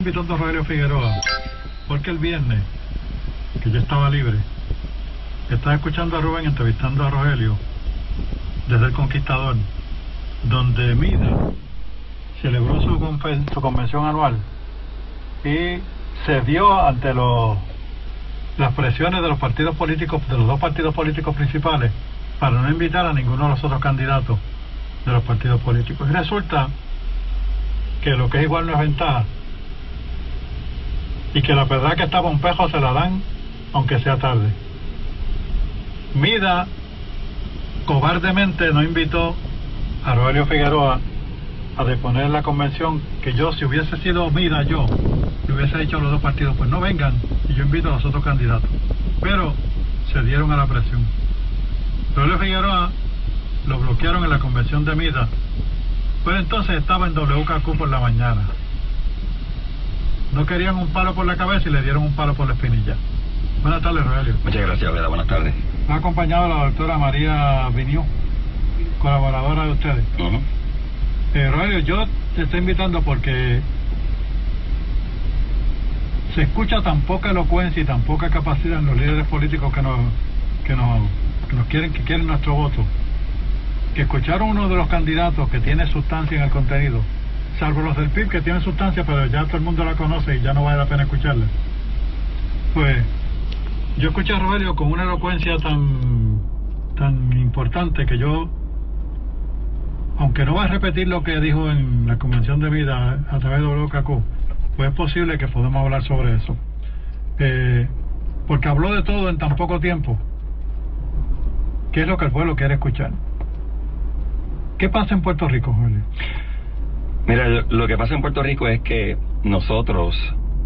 invitando a Rogelio Figueroa porque el viernes, que yo estaba libre, estaba escuchando a Rubén entrevistando a Rogelio desde El Conquistador, donde Mida celebró su convención anual y cedió ante las presiones de los partidos políticos, de los dos partidos políticos principales, para no invitar a ninguno de los otros candidatos de los partidos políticos. Y resulta que lo que es igual no es ventaja, y que la verdad que está Pompejo se la dan aunque sea tarde. Mida cobardemente no invitó a Rogelio Figueroa a deponer en la convención, que yo, si hubiese sido Mida, yo le hubiese dicho a los dos partidos, pues no vengan y yo invito a los otros candidatos, pero se dieron a la presión. Rogelio Figueroa lo bloquearon en la convención de Mida, pues entonces estaba en WKQ por la mañana. No querían un palo por la cabeza y le dieron un palo por la espinilla. Buenas tardes, Rogelio. Muchas gracias, Veda. Buenas tardes. Me ha acompañado la doctora María Viniú, colaboradora de ustedes. Rogelio, yo te estoy invitando porque se escucha tan poca elocuencia y tan poca capacidad en los líderes políticos que quieren nuestro voto, que escucharon uno de los candidatos que tiene sustancia en el contenido, salvo los del PIB que tienen sustancia pero ya todo el mundo la conoce y ya no vale la pena escucharla. Pues yo escuché a Rogelio con una elocuencia tan importante que yo, aunque no va a repetir lo que dijo en la convención de Vida a través de WKQ, pues es posible que podamos hablar sobre eso, porque habló de todo en tan poco tiempo, que es lo que el pueblo quiere escuchar. ¿Qué pasa en Puerto Rico, Julio? Mira, lo que pasa en Puerto Rico es que nosotros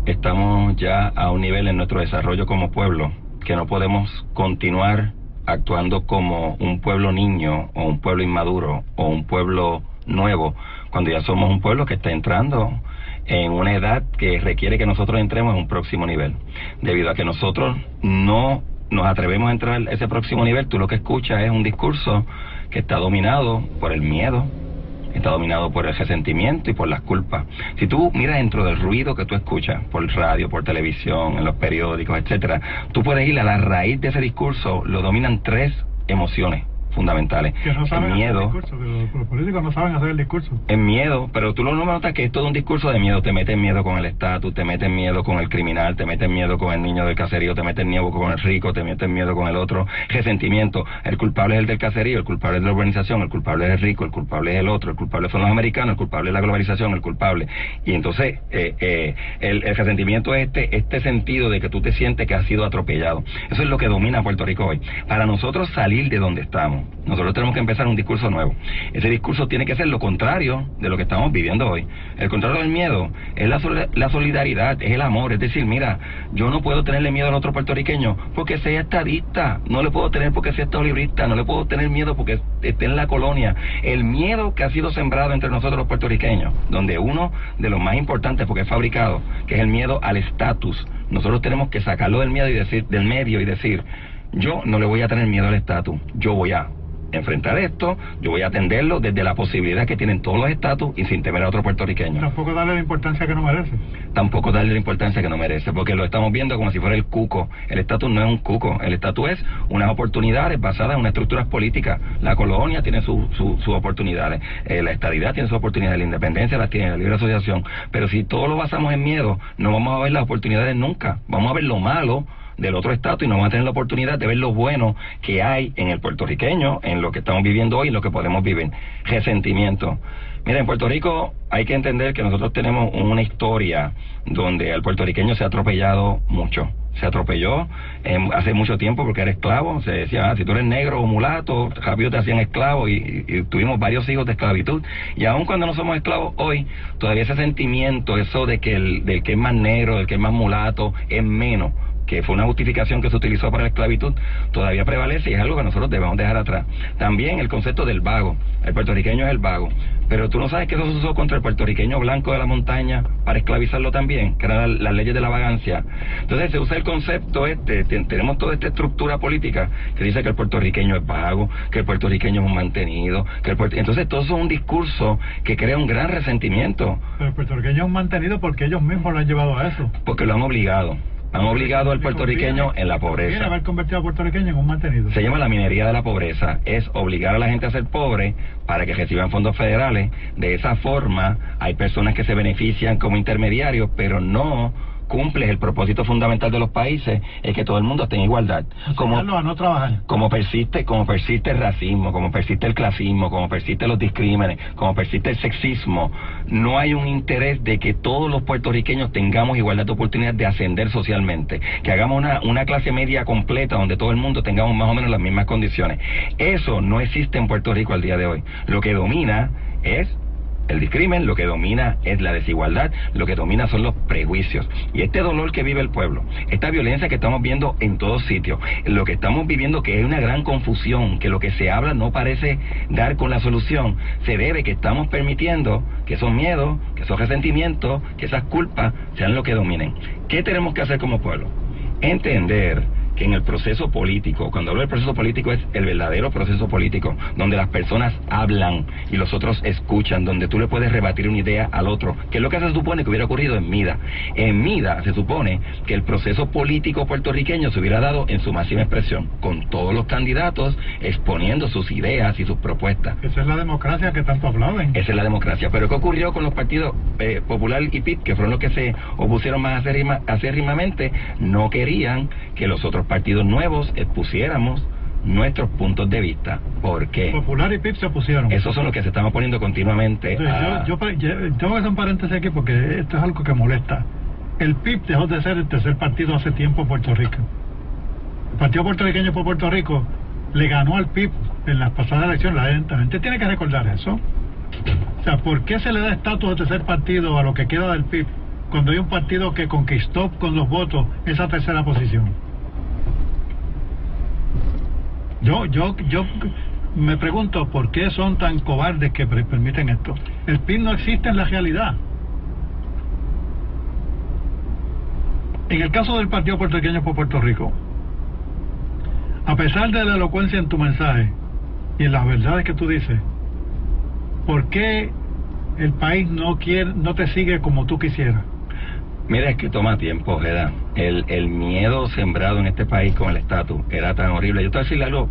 estamos ya a un nivel en nuestro desarrollo como pueblo que no podemos continuar actuando como un pueblo niño o un pueblo inmaduro o un pueblo nuevo, cuando ya somos un pueblo que está entrando en una edad que requiere que nosotros entremos en un próximo nivel. Debido a que nosotros no nos atrevemos a entrar a ese próximo nivel, tú lo que escuchas es un discurso que está dominado por el miedo, está dominado por el resentimiento y por las culpas. Si tú miras dentro del ruido que tú escuchas por radio, por televisión, en los periódicos, etcétera, tú puedes ir a la raíz de ese discurso. Lo dominan tres emociones fundamentales. Que no saben el miedo, hacer el discurso, los políticos no saben hacer el discurso. El miedo, pero tú no notas que es todo un discurso de miedo. Te meten miedo con el estatus, te meten miedo con el criminal, te meten miedo con el niño del caserío, te meten miedo con el rico, te meten miedo con el otro. Resentimiento, el culpable es el del caserío, el culpable es de la urbanización, el culpable es el rico, el culpable es el otro, el culpable son los americanos, el culpable es la globalización, el culpable. Y entonces el resentimiento es este sentido de que tú te sientes que has sido atropellado. Eso es lo que domina a Puerto Rico hoy. Para nosotros salir de donde estamos, nosotros tenemos que empezar un discurso nuevo. Ese discurso tiene que ser lo contrario de lo que estamos viviendo hoy. El contrario del miedo es la solidaridad, es el amor. Es decir, mira, yo no puedo tenerle miedo al otro puertorriqueño porque sea estadista, no le puedo tener porque sea estadolibrista, no le puedo tener miedo porque esté en la colonia. El miedo que ha sido sembrado entre nosotros los puertorriqueños, donde uno de los más importantes, porque es fabricado, que es el miedo al estatus, nosotros tenemos que sacarlo del miedo y decir, del medio y decir, yo no le voy a tener miedo al estatus, yo voy a enfrentar esto, yo voy a atenderlo desde la posibilidad que tienen todos los estatus y sin temer a otro puertorriqueño. Tampoco darle la importancia que no merece. Tampoco darle la importancia que no merece, porque lo estamos viendo como si fuera el cuco. El estatus no es un cuco, el estatus es unas oportunidades basadas en unas estructuras políticas. La colonia tiene sus oportunidades, la estadidad tiene sus oportunidades, la independencia las tiene, la libre asociación. Pero si todo lo basamos en miedo, no vamos a ver las oportunidades nunca. Vamos a ver lo malo del otro estatus y no vamos a tener la oportunidad de ver lo bueno que hay en el puertorriqueño, en lo que estamos viviendo hoy y lo que podemos vivir. Resentimiento. Mira, en Puerto Rico hay que entender que nosotros tenemos una historia donde al puertorriqueño se ha atropellado mucho. Se atropelló hace mucho tiempo porque era esclavo. Se decía, si tú eres negro o mulato, rápido te hacían esclavo y tuvimos varios hijos de esclavitud. Y aun cuando no somos esclavos hoy, todavía ese sentimiento, eso de que del que es más negro, del que es más mulato, es menos, que fue una justificación que se utilizó para la esclavitud, todavía prevalece y es algo que nosotros debemos dejar atrás. También el concepto del vago. El puertorriqueño es el vago. Pero tú no sabes que eso se usó contra el puertorriqueño blanco de la montaña para esclavizarlo también, que eran las leyes de la vagancia. Entonces se usa el concepto tenemos toda esta estructura política que dice que el puertorriqueño es vago, que el puertorriqueño es un mantenido, entonces todo eso es un discurso que crea un gran resentimiento. Pero el puertorriqueño es un mantenido porque ellos mismos lo han llevado a eso. Porque lo han obligado. Han obligado al puertorriqueño en la pobreza. Quiere haber convertido al puertorriqueño en un mantenido. Se llama la minería de la pobreza. Es obligar a la gente a ser pobre para que reciban fondos federales. De esa forma hay personas que se benefician como intermediarios, pero no cumples el propósito fundamental de los países, es que todo el mundo esté en igualdad. A no trabajar. Como persiste el racismo, como persiste el clasismo, como persisten los discrímenes, como persiste el sexismo, no hay un interés de que todos los puertorriqueños tengamos igualdad de oportunidades de ascender socialmente, que hagamos una clase media completa donde todo el mundo tengamos más o menos las mismas condiciones. Eso no existe en Puerto Rico al día de hoy. Lo que domina es el discrimen, lo que domina es la desigualdad, lo que domina son los prejuicios. Y este dolor que vive el pueblo, esta violencia que estamos viendo en todos sitios, lo que estamos viviendo que es una gran confusión, que lo que se habla no parece dar con la solución, se debe que estamos permitiendo que esos miedos, que esos resentimientos, que esas culpas sean lo que dominen. ¿Qué tenemos que hacer como pueblo? Entender que en el proceso político, cuando hablo del proceso político es el verdadero proceso político, donde las personas hablan y los otros escuchan, donde tú le puedes rebatir una idea al otro, que es lo que se supone que hubiera ocurrido en Mida. En Mida se supone que el proceso político puertorriqueño se hubiera dado en su máxima expresión, con todos los candidatos exponiendo sus ideas y sus propuestas. Esa es la democracia que tanto aplauden. Esa es la democracia. Pero ¿qué ocurrió con los partidos Popular y PIP, que fueron los que se opusieron más acérrimamente? No querían que los otros partidos nuevos expusiéramos nuestros puntos de vista. ¿Por qué? Popular y PIP se opusieron. Esos son los que se están oponiendo continuamente. Sí, yo tengo que hacer un paréntesis aquí porque esto es algo que molesta. El PIP dejó de ser el tercer partido hace tiempo en Puerto Rico. El Partido Puertorriqueño por Puerto Rico le ganó al PIP en las pasadas elecciones. La gente tiene que recordar eso. O sea, ¿por qué se le da estatus de tercer partido a lo que queda del PIP cuando hay un partido que conquistó con los votos esa tercera posición? Yo me pregunto por qué son tan cobardes que permiten esto. El PIB no existe en la realidad. En el caso del Partido Puertorriqueño por Puerto Rico, a pesar de la elocuencia en tu mensaje y en las verdades que tú dices, ¿por qué el país no te sigue como tú quisieras? Mira, es que toma tiempo, Ojeda. El miedo sembrado en este país con el estatus era tan horrible. Yo te voy a decir algo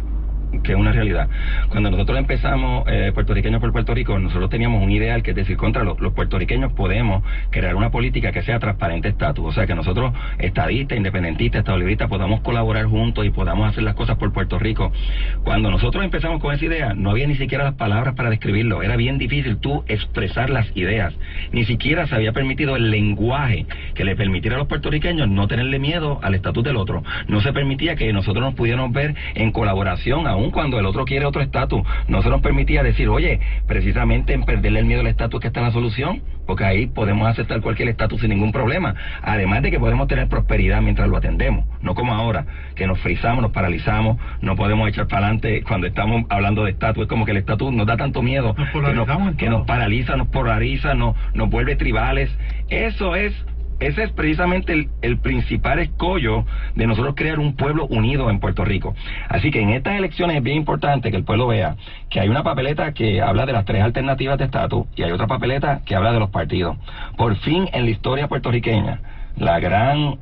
que es una realidad. Cuando nosotros empezamos Puertorriqueños por Puerto Rico, nosotros teníamos un ideal, que es decir, contra los puertorriqueños podemos crear una política que sea transparente estatus, o sea, que nosotros, estadistas, independentistas, estadolibristas, podamos colaborar juntos y podamos hacer las cosas por Puerto Rico. Cuando nosotros empezamos con esa idea, no había ni siquiera las palabras para describirlo, era bien difícil tú expresar las ideas, ni siquiera se había permitido el lenguaje que le permitiera a los puertorriqueños no tenerle miedo al estatus del otro, no se permitía que nosotros nos pudiéramos ver en colaboración, aún cuando el otro quiere otro estatus, no se nos permitía decir, oye, precisamente en perderle el miedo al estatus que está la solución, porque ahí podemos aceptar cualquier estatus sin ningún problema, además de que podemos tener prosperidad mientras lo atendemos, no como ahora, que nos frizamos, nos paralizamos, no podemos echar para adelante cuando estamos hablando de estatus, es como que el estatus nos da tanto miedo, que nos paraliza, nos polariza, nos vuelve tribales. Ese es precisamente el principal escollo de nosotros crear un pueblo unido en Puerto Rico. Así que en estas elecciones es bien importante que el pueblo vea que hay una papeleta que habla de las tres alternativas de estatus y hay otra papeleta que habla de los partidos. Por fin en la historia puertorriqueña, la gran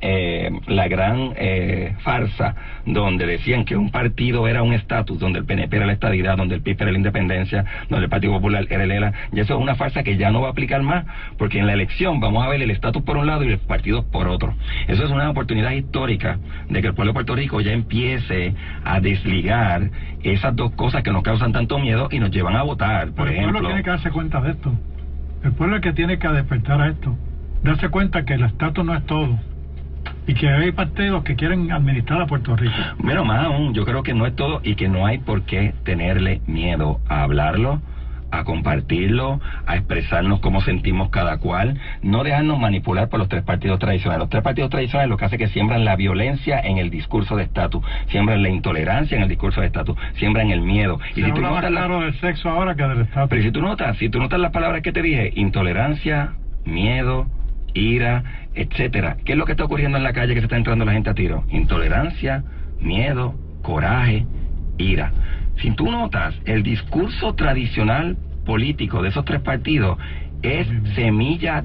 farsa donde decían que un partido era un estatus, donde el PNP era la estadidad, donde el PIB era la independencia, donde el Partido Popular era el ELA, y eso es una farsa que ya no va a aplicar más, porque en la elección vamos a ver el estatus por un lado y los partidos por otro. Eso es una oportunidad histórica de que el pueblo de Puerto Rico ya empiece a desligar esas dos cosas que nos causan tanto miedo y nos llevan a votar, por ejemplo. El pueblo tiene que darse cuenta de esto. El pueblo es el que tiene que despertar a esto. Darse cuenta que el estatus no es todo y que hay partidos que quieren administrar a Puerto Rico. Bueno, más aún, yo creo que no es todo y que no hay por qué tenerle miedo a hablarlo, a compartirlo, a expresarnos cómo sentimos cada cual, no dejarnos manipular por los tres partidos tradicionales. Los tres partidos tradicionales lo que hace es que siembran la violencia en el discurso de estatus, siembran la intolerancia en el discurso de estatus, siembran el miedo. Y si tú notas claro del sexo ahora que del estatus. Pero si tú notas las palabras que te dije, intolerancia, miedo, ira, etcétera. ¿Qué es lo que está ocurriendo en la calle que se está entrando la gente a tiro? Intolerancia, miedo, coraje, ira. Si tú notas, el discurso tradicional político de esos tres partidos es semilla